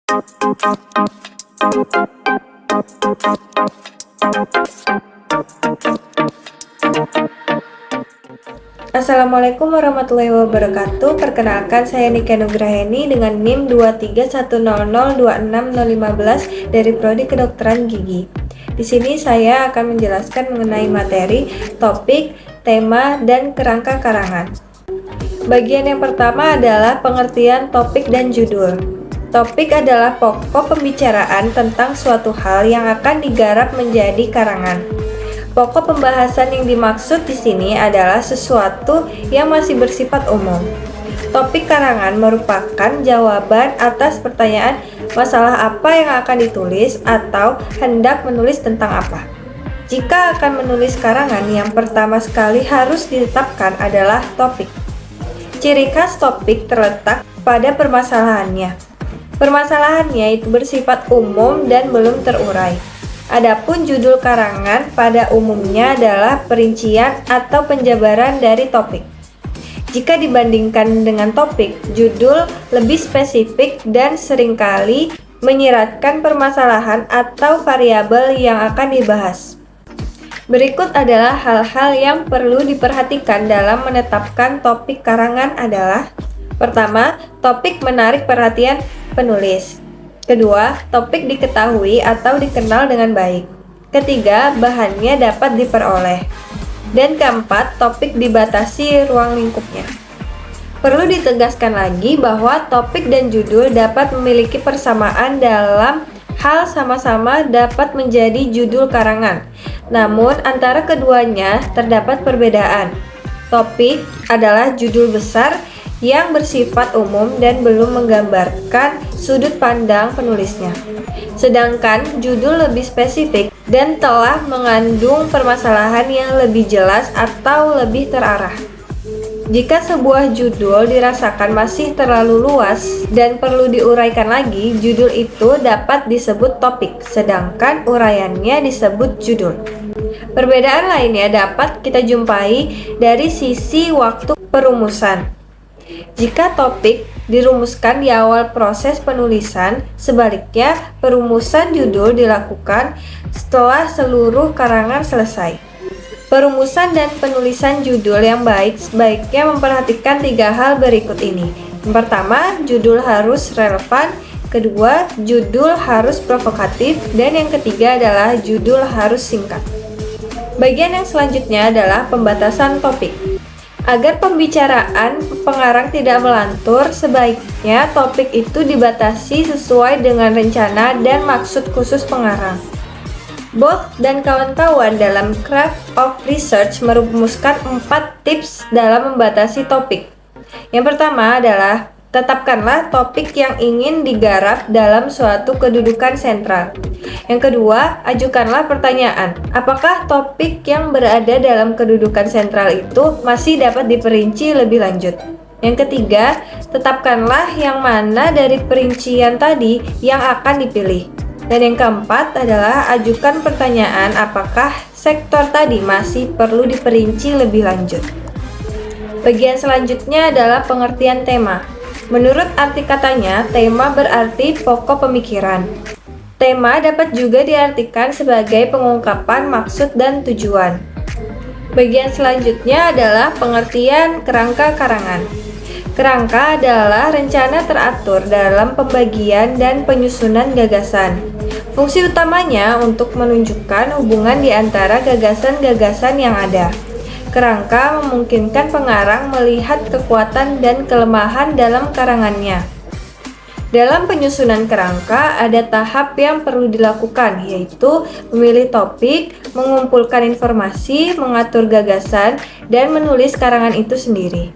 Assalamualaikum warahmatullahi wabarakatuh. Perkenalkan, saya Nika Nugraheni dengan NIM 231002615 dari Prodi Kedokteran Gigi. Di sini saya akan menjelaskan mengenai materi, topik, tema, dan kerangka karangan. Bagian yang pertama adalah pengertian topik dan judul. Topik adalah pokok pembicaraan tentang suatu hal yang akan digarap menjadi karangan. Pokok pembahasan yang dimaksud di sini adalah sesuatu yang masih bersifat umum. Topik karangan merupakan jawaban atas pertanyaan masalah apa yang akan ditulis atau hendak menulis tentang apa. Jika akan menulis karangan, yang pertama sekali harus ditetapkan adalah topik. Ciri khas topik terletak pada permasalahannya. Permasalahannya itu bersifat umum dan belum terurai. Adapun judul karangan pada umumnya adalah perincian atau penjabaran dari topik. Jika dibandingkan dengan topik, judul lebih spesifik dan seringkali menyiratkan permasalahan atau variabel yang akan dibahas. Berikut adalah hal-hal yang perlu diperhatikan dalam menetapkan topik karangan adalah: pertama, topik menarik perhatian penulis. Kedua, topik diketahui atau dikenal dengan baik. Ketiga, bahannya dapat diperoleh. Dan keempat, topik dibatasi ruang lingkupnya. Perlu ditegaskan lagi bahwa topik dan judul dapat memiliki persamaan dalam hal sama-sama dapat menjadi judul karangan. Namun, antara keduanya terdapat perbedaan. Topik adalah judul besar yang bersifat umum dan belum menggambarkan sudut pandang penulisnya. Sedangkan judul lebih spesifik dan telah mengandung permasalahan yang lebih jelas atau lebih terarah. Jika sebuah judul dirasakan masih terlalu luas dan perlu diuraikan lagi, judul itu dapat disebut topik, sedangkan uraiannya disebut judul. Perbedaan lainnya dapat kita jumpai dari sisi waktu perumusan. Jika topik dirumuskan di awal proses penulisan, sebaliknya perumusan judul dilakukan setelah seluruh karangan selesai. Perumusan dan penulisan judul yang baik sebaiknya memperhatikan 3 hal berikut ini. Yang pertama, judul harus relevan. Kedua, judul harus provokatif. Dan yang ketiga adalah judul harus singkat. Bagian yang selanjutnya adalah pembatasan topik. Agar pembicaraan pengarang tidak melantur, sebaiknya topik itu dibatasi sesuai dengan rencana dan maksud khusus pengarang. Both dan kawan-kawan dalam Craft of Research merumuskan 4 tips dalam membatasi topik. Yang pertama adalah tetapkanlah topik yang ingin digarap dalam suatu kedudukan sentral. Yang kedua, ajukanlah pertanyaan, apakah topik yang berada dalam kedudukan sentral itu masih dapat diperinci lebih lanjut. Yang ketiga, tetapkanlah yang mana dari perincian tadi yang akan dipilih. Dan yang keempat adalah ajukan pertanyaan apakah sektor tadi masih perlu diperinci lebih lanjut. Bagian selanjutnya adalah pengertian tema. Menurut arti katanya, tema berarti pokok pemikiran. Tema dapat juga diartikan sebagai pengungkapan maksud dan tujuan. Bagian selanjutnya adalah pengertian kerangka karangan. Kerangka adalah rencana teratur dalam pembagian dan penyusunan gagasan. Fungsi utamanya untuk menunjukkan hubungan di antara gagasan-gagasan yang ada. Kerangka memungkinkan pengarang melihat kekuatan dan kelemahan dalam karangannya. Dalam penyusunan kerangka, ada tahap yang perlu dilakukan, yaitu memilih topik, mengumpulkan informasi, mengatur gagasan, dan menulis karangan itu sendiri.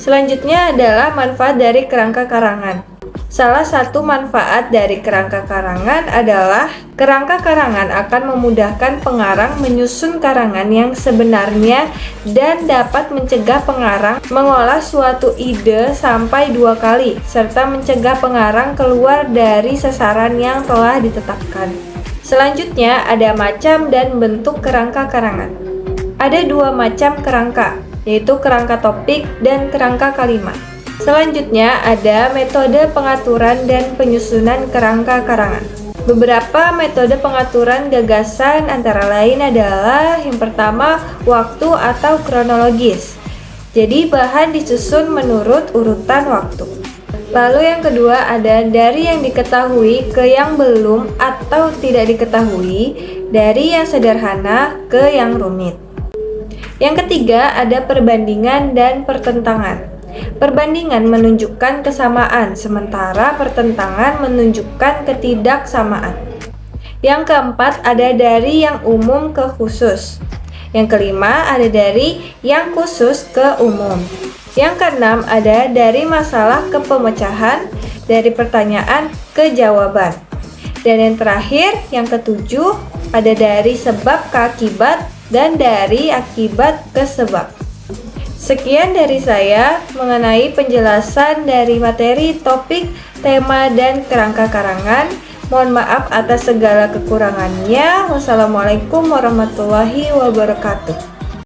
Selanjutnya adalah manfaat dari kerangka karangan. Salah satu manfaat dari kerangka karangan adalah kerangka karangan akan memudahkan pengarang menyusun karangan yang sebenarnya dan dapat mencegah pengarang mengolah suatu ide sampai 2 kali, serta mencegah pengarang keluar dari sasaran yang telah ditetapkan. Selanjutnya ada macam dan bentuk kerangka karangan. Ada 2 macam kerangka, yaitu kerangka topik dan kerangka kalimat. Selanjutnya ada metode pengaturan dan penyusunan kerangka karangan. Beberapa metode pengaturan gagasan antara lain adalah yang pertama, waktu atau kronologis. Jadi bahan disusun menurut urutan waktu. Lalu yang kedua ada dari yang diketahui ke yang belum atau tidak diketahui, dari yang sederhana ke yang rumit. Yang ketiga ada perbandingan dan pertentangan. Perbandingan menunjukkan kesamaan, sementara pertentangan menunjukkan ketidaksamaan. Yang keempat ada dari yang umum ke khusus. Yang kelima ada dari yang khusus ke umum. Yang keenam ada dari masalah ke pemecahan, dari pertanyaan ke jawaban. Dan yang terakhir, yang ketujuh, ada dari sebab ke akibat dan dari akibat ke sebab. Sekian dari saya mengenai penjelasan dari materi, topik, tema, dan kerangka karangan. Mohon maaf atas segala kekurangannya. Wassalamualaikum warahmatullahi wabarakatuh.